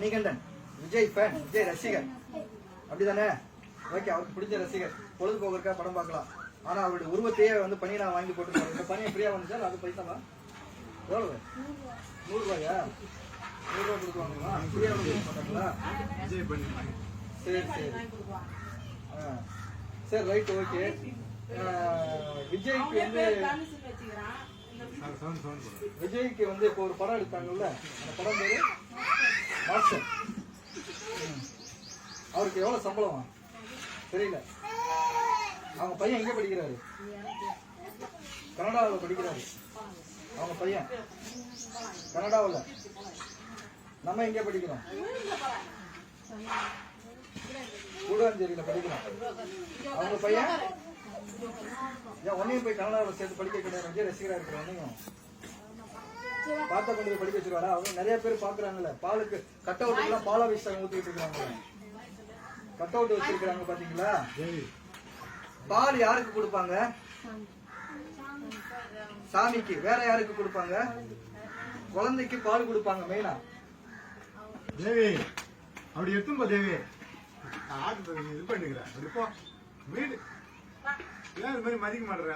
Manikandan Vijay fan, Vijay ரசிகர் அப்படிதானே? Okay, அவருக்கு பிடிச்ச ரசிகர். பொழுதுபோக்குறக்கா படம் பார்க்கலாம். ஆனா அவருடைய உருவத்தையே வந்து பணி நான் வாங்கி போட்டுருக்கேன். இந்த பணியை ஃப்ரீயா வந்துச்சா அது பைசாவா? எவ்வளவு? 100 ரூபாயா? 100 ரூபாய் கொடுக்குவாங்களா? ஃப்ரீயா கொடுக்க மாட்டாங்களா? சரி சரி சரி, ரைட், ஓகே. விஜய்க்கு வந்து இப்போ ஒரு படம் எடுத்தாங்கல்ல, அந்த படம் பேரு மாஸ்டர். அவருக்கு எவ்வளவு சம்பளம் தெரியல. அவங்க பையன் எங்க படிக்கிறாரு? கனடாவில் படிக்கிறாரு. அவங்க பையன் கனடாவில். நம்ம எங்க படிக்கிறோம்? கூடாஞ்சேரியில படிக்கிறோம். அவங்க பையன் ஏன் ஒன்னையும் போய் கனடாவில் சேர்த்து படிக்க கிடையாது? விஜய் ரசிகரா இருக்கிற ஒன்னையும் பார்த்தா கொண்டு படிக்க வச்சிருவாரா? அவங்க நிறைய பேர் பாக்குறாங்கல்ல, பாலுக்கு கட் அவுட் எல்லாம் பாலாபிஷேகம் ஊத்திட்டு இருக்காங்க. கட் அவுட் வச்சிருக்காங்க பாத்தீங்களா? பால் யாருக்கு கொடுப்பாங்க? சாமிக்கு. வேற யாருக்கு கொடுப்பாங்க? குழந்தைக்கு பால் கொடுப்பாங்க மெயினா. தேவி அப்படி எடுத்தும்பா தேவி. இது பண்ணுகிறேன் வீடு ஏன் இது மாதிரி மதிக்க மாட்டேற?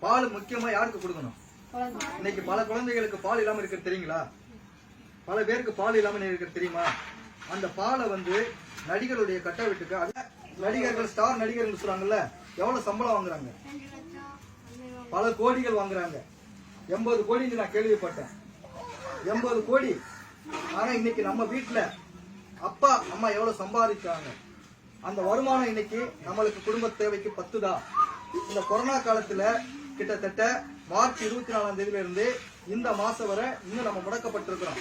பால் முக்கியமா யாருக்கு கொடுக்கணும்? இன்னைக்கு பல குழந்தைகளுக்கு பால் இல்லாம இருக்கிறது தெரியுங்களா? பல பேருக்கு பால் இல்லாம இருக்கிறது தெரியுமா? அந்த பாலை வந்து நடிகருடைய கட்ட வீட்டுக்கு, நடிகர்கள் ஸ்டார் நடிகர்கள் சொல்றாங்கல்ல, எவ்வளவு சம்பளம் வாங்குறாங்க? பல கோடிகள் வாங்குறாங்க. 80 கோடி நான் கேள்விப்பட்டேன். 80 கோடி. ஆனா இன்னைக்கு நம்ம வீட்டுல அப்பா அம்மா எவ்வளவு சம்பாதிக்கிறாங்க? அந்த வருமானம் இன்னைக்கு நம்மளுக்கு குடும்ப தேவைக்கு பத்துதா? இந்த கொரோனா காலத்துல கிட்டத்தட்ட மார்ச் 24ஆம் தேதியில இருந்து இந்த மாசம் வரை இன்னும் நம்ம முடக்கப்பட்டிருக்கிறோம்.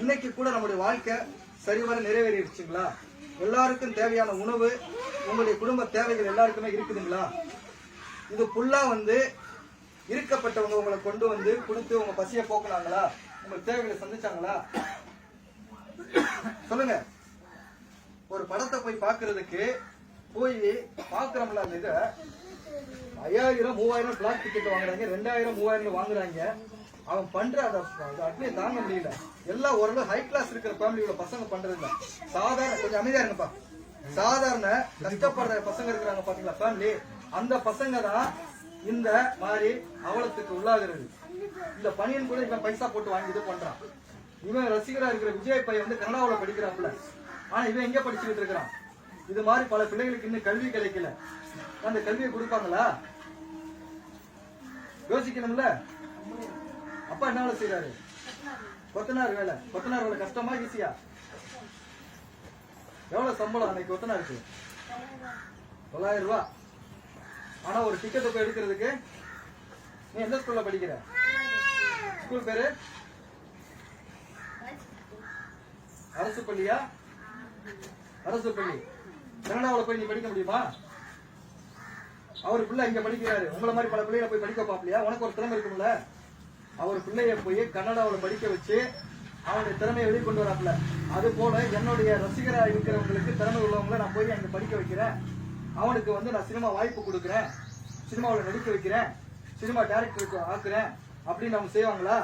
இன்னைக்கு கூட நம்முடைய வாழ்க்கை சரிவர நிறைவேறிடுச்சுங்களா? எல்லாருக்கும் தேவையான உணவு, உங்களுடைய குடும்ப தேவைகள் எல்லாருக்குமே இருக்குதுங்களா? இது ஃபுல்லா வந்து இருக்கப்பட்டவங்க உங்களை கொண்டு வந்து கொடுத்து உங்க பசிய போக்குனாங்களா? உங்க தேவைகளை சந்திச்சாங்களா? சொல்லுங்க. ஒரு படத்தை போய் பாக்குறதுக்கு போய் பாக்குறோம்ல, அந்த இதை 5000 3000 பிளாக் டிக்கெட் வாங்குறாங்க, 2000 3000 வாங்குறாங்க. அவன் பண்ற அப்படியே தாங்க முடியல. எல்லாம் ஓரளவு ஹை கிளாஸ் இருக்கிற ஃபேமிலியோட பசங்க பண்றது இல்ல. சாதாரண, கொஞ்சம் அமைதியா இருங்கப்பா, சாதாரண கஷ்டப்படுற பசங்க இருக்கிறாங்க பாத்தீங்களா ஃபேமிலி, அந்த பசங்க தான் இந்த மாதிரி அவலத்துக்கு உள்ளாகிறது. இந்த பணியன் கூட இவன் பைசா போட்டு வாங்கி இது பண்றான். இவன் ரசிகரா இருக்கிற விஜய் பையன் வந்து கனடாவில் படிக்கிறாப்புல. ஆனா இவன் எங்க படிச்சுக்கிட்டு இருக்கிறான்? இது மாதிரி பல பிள்ளைகளுக்கு இன்னும் கல்வி கிடைக்கல. அந்த கல்வியை கொடுப்பாங்களா? யோசிக்கணும்ல. அப்பா என்ன வேலை செய்யறாரு? கொத்தனார் வேலை. கொத்தனார் வேலை கஷ்டமா ஈஸியா? எவ்வளவு சம்பளம் அன்னைக்கு கொத்தனாருக்கு? 900 ரூபாய். ஆனா ஒரு டிக்கெட் போய் எடுக்கிறதுக்கு, நீ எந்த ஸ்கூல்ல படிக்கிற? ஸ்கூல் பேரு அரசு பள்ளியா? அரசு பள்ளி. கனடாவில் போய் நீ படிக்க முடியுமா? அவர் பிள்ளை இங்க படிக்கிறாரு. உங்களை மாதிரி பல பிள்ளைகளை போய் படிக்க பாப்பலையா? உனக்கு ஒரு திறமை இருக்கும்ல. அவர் பிள்ளைய போய் கனடாவில் படிக்க வச்சு அவனுடைய திறமையை வெளிக்கொண்டு வராப்புல. அது போல என்னுடைய ரசிகரா இருக்கிறவங்களுக்கு, திறமை உள்ளவங்களை நான் போய் அங்க படிக்க வைக்கிறேன். அவனுக்கு வந்து நான் சினிமா வாய்ப்பு கொடுக்குறேன், சினிமாவில் நடிக்க வைக்கிறேன், சினிமா டைரக்டருக்கு ஆக்குறேன் அப்படின்னு அவங்க செய்வாங்களா?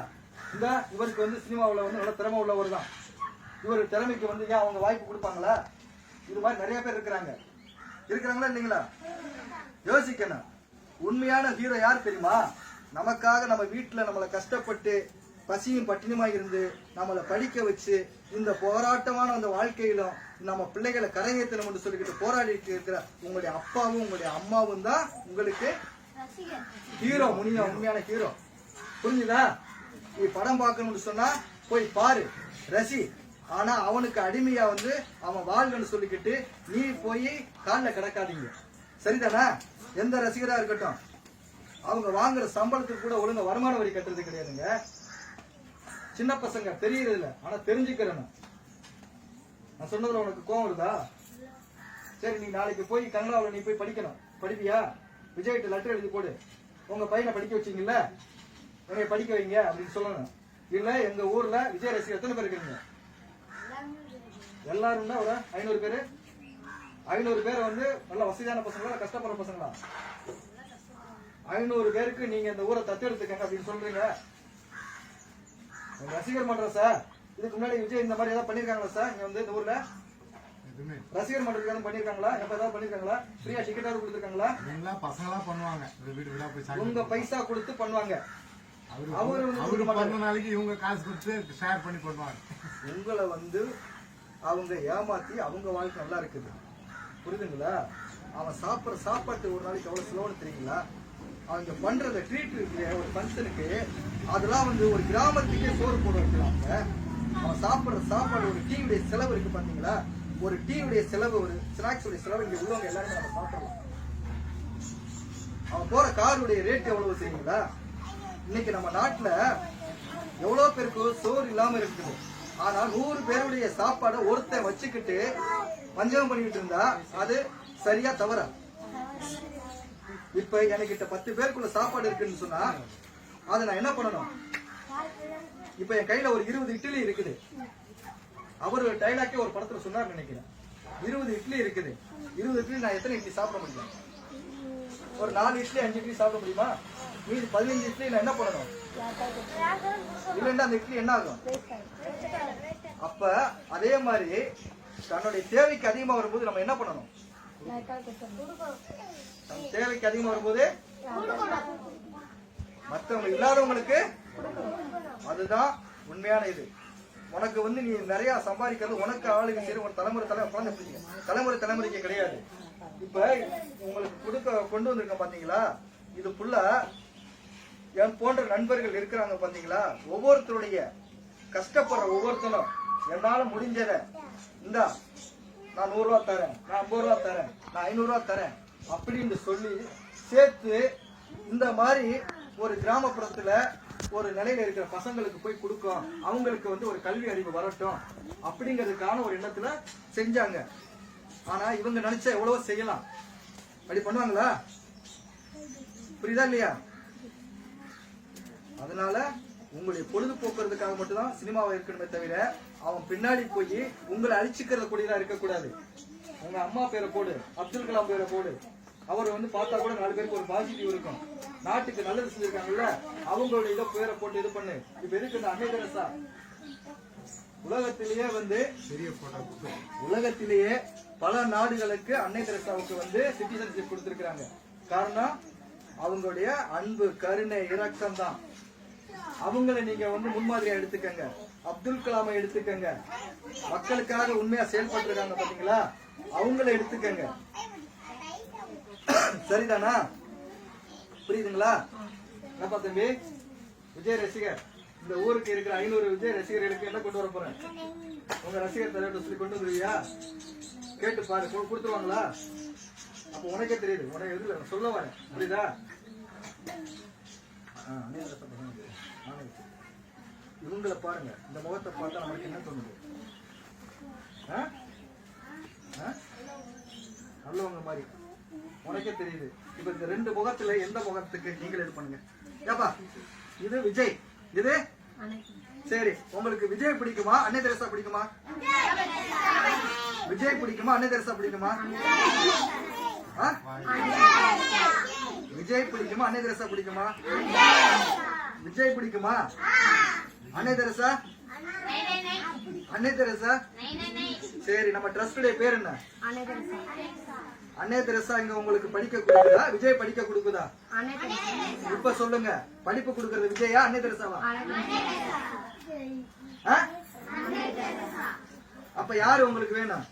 இந்த இவருக்கு வந்து சினிமாவில் வந்து நல்ல திறமை உள்ளவர் தான். இவர் திறமைக்கு வந்து ஏன் அவங்க வாய்ப்பு கொடுப்பாங்களா? இது மாதிரி நிறைய பேர் இருக்கிறாங்களா இல்லைங்களா? யோசிக்கணும். உண்மையான ஹீரோ யார் தெரியுமா? நமக்காக நம்ம வீட்டுல நம்மளை கஷ்டப்பட்டு பசியும் பட்டினியுமா இருந்து நம்மளை படிக்க வச்சு இந்த போராட்டமான அந்த வாழ்க்கையிலும் நம்ம பிள்ளைகளை கரையேற்றணும் என்று சொல்லிக்கிட்டு போராடி இருக்கிற உங்களுடைய அப்பாவும் உங்களுடைய அம்மாவும் தான் உங்களுக்கு ஹீரோ. உண்மையான ஹீரோ. புரிஞ்சுதா? நீ படம் பார்க்கணும்னு சொன்னா போய் பாரு, ரசி. ஆனா அவனுக்கு அடிமையா வந்து அவன் வாழ்கன்னு சொல்லிக்கிட்டு நீ போய் காலில் கிடக்காதீங்க. சரிதானா? எந்த ரசிகரா இருக்கட்டும், அவங்க வாங்குற சம்பளத்துக்கு கூட ஒழுங்கா வருமான வரி கட்டுறது கிடையாதுங்க. சின்ன பசங்க தெரியறது இல்ல, ஆனா தெரிஞ்சுக்கிறேன். நான் சொன்னதுல உனக்கு கோவம் வருதா? சரி, நீ நாளைக்கு போய் கனடாவில் நீ போய் படிக்கணும். படிப்பியா? விஜய்கிட்ட லெட்டர் எழுதி போடு, உங்க பையனை படிக்க வச்சீங்கல்ல, என்னைய படிக்க வைங்க அப்படின்னு சொல்லணும். இல்ல எங்க ஊர்ல விஜய் ரசிகர் எத்தனை பேர் இருக்கிறீங்க? எல்லாரும் ஒரு 500 பேரு. 500 பேர் வந்து நல்ல வசதியான பசங்களா கஷ்டப்படுற பசங்களா? 500 பேருக்கு நீங்க இந்த ஊரை தத்தெடுத்துக்கங்க அப்படின்னு சொல்றீங்க. உங்க ரசிகர் மன்றம் சார், இதுக்கு முன்னாடி விஜய் இந்த மாதிரி ஏதாவது பண்ணிருக்காங்களா சார்? இங்க வந்து இந்த ஊர்ல ரசிகர் மன்றத்துக்கு பண்ணிருக்காங்களா? எப்ப ஏதாவது பண்ணிருக்காங்களா? ஃப்ரீயா டிக்கெட்டாவது கொடுத்துருக்காங்களா? பசங்களா பண்ணுவாங்க, வீடு வீடா போய் உங்க பைசா கொடுத்து பண்ணுவாங்க. அவரு பண்ண நாளைக்கு இவங்க காசு கொடுத்து ஷேர் பண்ணி பண்ணுவாங்க. உங்களை வந்து அவங்க ஏமாத்தி அவங்க வாழ்க்கை நல்லா இருக்குது, புரியுதுங்களா? அவன் சாப்பிட்ற சாப்பாட்டு ஒரு நாளைக்கு எவ்வளவு செலவுன்னு தெரியுங்களா? அவங்க பண்றத ட்ரீட் இருக்கு ஒரு ஃபங்க்ஷனுக்கு, அதெல்லாம் வந்து ஒரு கிராமத்துக்கே சோறு போட வைக்கிறாங்க. அவன் சாப்பிட்ற சாப்பாடு, ஒரு டீயுடைய செலவு இருக்கு பாத்தீங்களா? ஒரு டீயுடைய செலவு, ஒரு ஸ்நாக்ஸ் உடைய செலவு இங்க உள்ளவங்க எல்லாருமே நம்ம சாப்பிடலாம். அவன் போற காருடைய ரேட் எவ்வளவு தெரியுங்களா? இன்னைக்கு நம்ம நாட்டுல எவ்வளவு பேருக்கு சோறு இல்லாம இருக்குது. ஆனா 100 பேருடைய சாப்பாடை ஒருத்தன் வச்சுக்கிட்டு பஞ்சம் பண்ணிட்டு இருந்தா அது சரியா தவறா? இப்ப என்கிட்ட 10 பேருக்குள்ள சாப்பாடு இருக்குன்னு சொன்னா அதை நான் என்ன பண்ணணும்? இப்ப என் கையில ஒரு 20 இட்லி இருக்குது. அவர் டைலாக்கே ஒரு படத்துல சொன்னார் நினைக்கிறேன். 20 இட்லி இருக்குது. 20 இட்லி நான் எத்தனை இட்லி சாப்பிட முடியும்? ஒரு 4 இட்லி 5 இட்லி சாப்பிட முடியுமா? மீதி 15 இட்லி நான் என்ன பண்ணணும்? இல்லைன்னா அந்த இட்லி என்ன ஆகும்? அப்ப அதே மாதிரி தன்னுடைய தேவைக்கு அதிகமா வரும்போது நம்ம என்ன பண்ணணும்? தேவைக்கு அதிகமா வரும்போது மற்றவங்க இல்லாதவங்களுக்கு, அதுதான் உண்மையான இது. உனக்கு வந்து நீ நிறைய சம்பாதிக்கிறது உனக்கு ஆளுங்க சரி, ஒரு தலைமுறைக்கு கிடையாது. இப்ப உங்களுக்கு கொண்டு வந்திருக்க பாத்தீங்களா? இது ஃபுல்லா என் போன்ற நண்பர்கள் இருக்கிறாங்க பாத்தீங்களா? ஒவ்வொருத்தருடைய கஷ்டப்படுற ஒவ்வொருத்தரும் என்னால முடிஞ்சத இந்தா நான் 100 ரூபா தரேன், நான் 50 ரூபா தரேன், நான் 500 ரூபா தரேன் அப்படின்னு சொல்லி சேர்த்து இந்த மாதிரி ஒரு கிராமப்புறத்துல ஒரு நிலையில இருக்கிற பசங்களுக்கு போய் கொடுக்கும். அவங்களுக்கு வந்து ஒரு கல்வி அறிவு வரட்டும் அப்படிங்கிறதுக்கான ஒரு எண்ணத்துல செஞ்சாங்க. ஆனா இவங்க நினைச்சா எவ்வளவோ செய்யலாம். அப்படி பண்ணுவாங்களா? புரியுதா இல்லையா? அதனால உங்களுடைய பொழுதுபோக்குறதுக்காக மட்டும்தான் சினிமாவை இருக்கணுமே தவிர அவன் பின்னாடி போய் உங்களை அழிச்சுக்கிற கூடியதா இருக்கக்கூடாது. உங்க அம்மா பேரை போடு, அப்துல் கலாம் பேரை போடு. அவர் வந்து பார்த்தா கூட 4 பேருக்கு ஒரு பாசிட்டிவ் இருக்கும். நாட்டுக்கு நல்லது செஞ்சிருக்காங்கல்ல, அவங்களுடைய இதை பேரை போட்டு இது பண்ணு. இப்ப எதுக்கு இந்த அன்னை தெரசா உலகத்திலேயே வந்து உலகத்திலேயே பல நாடுகளுக்கு அன்னை தெரசாவுக்கு வந்து சிட்டிசன்ஷிப் கொடுத்திருக்கிறாங்க. காரணம் அவங்களுடைய அன்பு, கருணை, இரக்கம் தான். அவங்களை நீங்க வந்து முன்மாதிரியா எடுத்துக்கங்க. அப்துல் கலாமை எடுத்துக்கங்க, மக்களுக்காக உண்மையா செயல்பட்டு பாத்தீங்களா? அவங்கள எடுத்துக்கங்க. சரிதானா? புரியுதுங்களா? என்னப்பா தம்பி விஜய் ரசிகர், இந்த ஊருக்கு இருக்கிற 500 விஜய் ரசிகர்களுக்கு என்ன கொண்டு வர போறேன்? உங்க ரசிகர் தலைவர் சொல்லி கொண்டு வந்துருவியா? கேட்டு பாரு, கொடுத்துருவாங்களா? அப்ப உனக்கே தெரியுது, உனக்கு எதுல சொல்ல வரேன். புரியுதா? இவங்களை பாருங்க, இந்த முகத்தை பார்த்தா நமக்கு என்ன தோணுது? நல்லவங்க மாதிரி உனக்கே தெரியுது. இப்ப இந்த 2 முகத்துல எந்த முகத்துக்கு நீங்கள் இது பண்ணுங்க. ஏப்பா இது விஜய், இது சரி. உங்களுக்கு விஜய் பிடிக்குமா, அன்னை தெரசா பிடிக்குமா? விஜய் பிடிக்குமா, அன்னை தெரசா பிடிக்குமா? விஜய் பிடிக்குமா, அன்னை தெரசா பிடிக்குமா? விஜய் பிடிக்குமா, அன்னை தெரசா? அன்னை தெரசா சரி. நம்ம ட்ரஸ்டுடைய பேர் என்ன? அன்னை தெரசா. இங்க உங்களுக்கு படிக்க கொடுக்குதா, விஜய் படிக்க கொடுக்குதா? இப்ப சொல்லுங்க, படிப்பு கொடுக்கறது விஜயா, அன்னை தெரசாவா? அப்ப யாரு உங்களுக்கு வேணும்?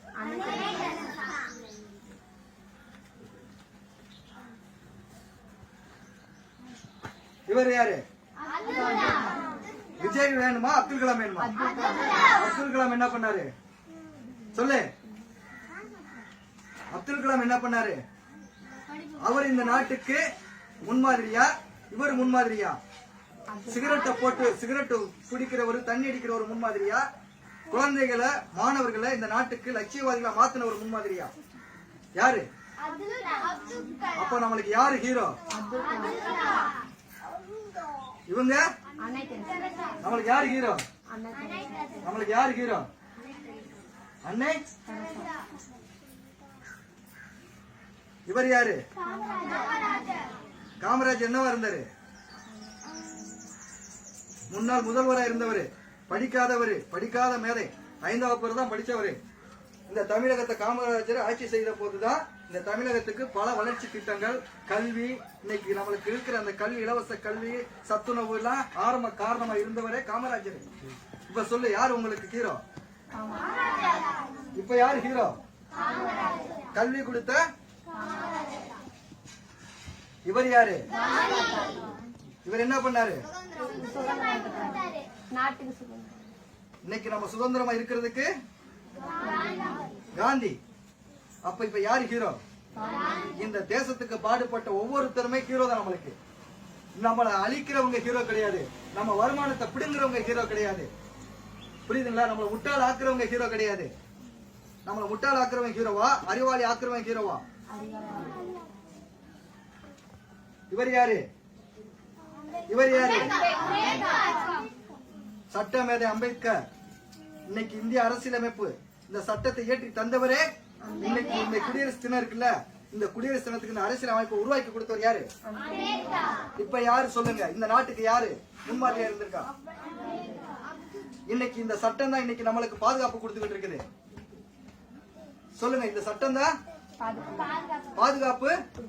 இவர் யாரு? விஜய் வேணுமா, அப்துல் கலாம் வேணுமா? அப்துல் கலாம் என்ன பண்ணாரு சொல்லு? அப்துல் கலாம் என்ன பண்ணாரு? அவர் இந்த நாட்டுக்கு முன்மாதிரியா, இவர் முன்மாதிரியா? சிகரெட்டை போட்டு சிகரெட் குடிக்கிறவர், தண்ணி அடிக்கிற ஒரு முன்மாதிரியா? குழந்தைகளை, மாணவர்களை இந்த நாட்டுக்கு லட்சியவாதிகளா மாத்தின ஒரு முன்மாதிரியா? யாரு? அப்ப நம்மளுக்கு யாரு ஹீரோ? இவங்க. நம்மளுக்கு யாரு ஹீரோ? நம்மளுக்கு யாரு ஹீரோ? அன்னை. இவர் யாரு? காமராஜர் என்னவா இருந்தாரு? முன்னாள் முதல்வரா இருந்தவர், படிக்காதவர், படிக்காத மேதை, 5ஆம் வகுப்பு தான் படிச்சவரு. இந்த தமிழகத்தை காமராஜர் ஆட்சி செய்த போதுதான் இந்த தமிழகத்துக்கு பல வளர்ச்சி திட்டங்கள், கல்வி, இன்னைக்கு நம்மளுக்கு இருக்கிற அந்த கல்வி, இலவச கல்வி, சத்துணவு எல்லாம் ஆரம்ப காரணமா இருந்தவரே காமராஜர். இப்ப சொல்லு, யார் உங்களுக்கு ஹீரோ? இப்ப யாரு ஹீரோ? கல்வி கொடுத்த இவர் யாரு? இவர் என்ன பண்ணாரு? இன்னைக்கு நம்ம சுதந்திரமா இருக்கிறதுக்கு காந்தி. அப்ப இப்ப யாரு ஹீரோ? இந்த தேசத்துக்கு பாடுபட்ட ஒவ்வொருத்தருமே ஹீரோ தான் நம்மளுக்கு. நம்மளை அழிக்கிறவங்க ஹீரோ கிடையாது, நம்ம வருமானத்தை பிடுங்குறவங்க ஹீரோ கிடையாது. புரியுதுங்களா? நம்மளை முட்டாள் ஆக்குறவங்க ஹீரோ கிடையாது. நம்மளை முட்டாள் ஆக்குறவங்க ஹீரோவா, அறிவாளி ஆக்குறவங்க ஹீரோவா? இவர் யாரு? இவர் யாரு? சட்டமேதை அம்பேத்கர். இன்னைக்கு இந்திய அரசியலமைப்பு இந்த சட்டத்தை ஏற்றி தந்தவரே. இன்னைக்கு இந்த குடியரசு தினம் இருக்குல்ல, இந்த குடியரசு தினத்துக்கு இந்த அரசியல் அமைப்பை உருவாக்கி கொடுத்தவர் யாரு? இப்ப யாரு சொல்லுங்க, இந்த நாட்டுக்கு யாரு முன்மாதிரியா இருந்திருக்கா? இன்னைக்கு இந்த சட்டம் தான் இன்னைக்கு நம்மளுக்கு பாதுகாப்பு கொடுத்துக்கிட்டு இருக்குது. சொல்லுங்க, இந்த சட்டம் தான் பாதுகாப்பு